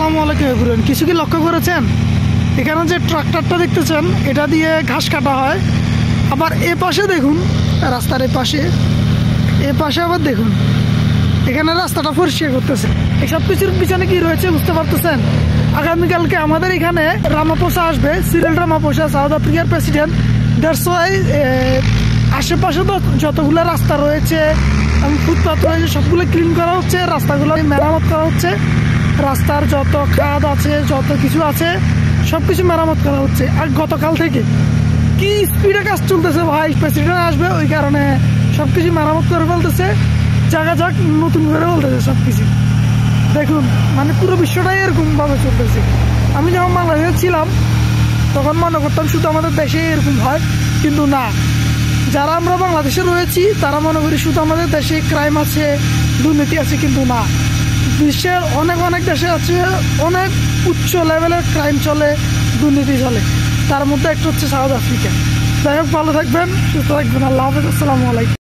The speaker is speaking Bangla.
আসসালামু আলাইকুম এভরিওয়ান। কিছু কি লক্ষ্য করেছেন? এখানে যে ট্রাক্টরটা দেখতেছেন এটা দিয়ে ঘাস কাটা হয়। আবার এ পাশে দেখুন, রাস্তার এ পাশে আবার দেখুন এখানে রাস্তাটা পরিষ্কার করতেছে। এসব কিছুর পিছনে কি রয়েছে বুঝতে পারতেছেন? আগামীকালকে আমাদের এখানে রামাপোসা আসবে, সিরিল রামাপোসা, সাউথ আফ্রিকার প্রেসিডেন্ট। দ্যাটস ওয়াই আশেপাশে তো যতগুলো রাস্তা রয়েছে এবং ফুটপাথ রয়েছে সবগুলো ক্লিন করা হচ্ছে, রাস্তাগুলো মেরামত করা হচ্ছে, রাস্তার যত খাদ আছে যত কিছু আছে সব কিছু মেরামত করা হচ্ছে। আর গতকাল থেকে কি স্পিডে কাজ চলতেছে ভাই, প্রেসিডেন্ট আসবে ওই কারণে সব কিছু মেরামত করে ফেলতেছে, জায়গা যাক নতুন করে বলতেছে সব কিছু। দেখুন মানে পুরো বিশ্বটাই এরকমভাবে চলতেছে। আমি যখন বাংলাদেশে ছিলাম তখন মনে করতাম শুধু আমাদের দেশে এরকম হয়, কিন্তু না, যারা আমরা বাংলাদেশে রয়েছি তারা মনে করি শুধু আমাদের দেশে ক্রাইম আছে, দুর্নীতি আছে, কিন্তু না, বিশ্বের অনেক অনেক দেশে আছে অনেক উচ্চ লেভেলের ক্রাইম চলে, দুর্নীতি চলে। তার মধ্যে একটা হচ্ছে সাউথ আফ্রিকা। যাই হোক, ভালো থাকবেন, সুস্থ থাকবেন। আল্লাহ হাফেজ, আসসালামু আলাইকুম।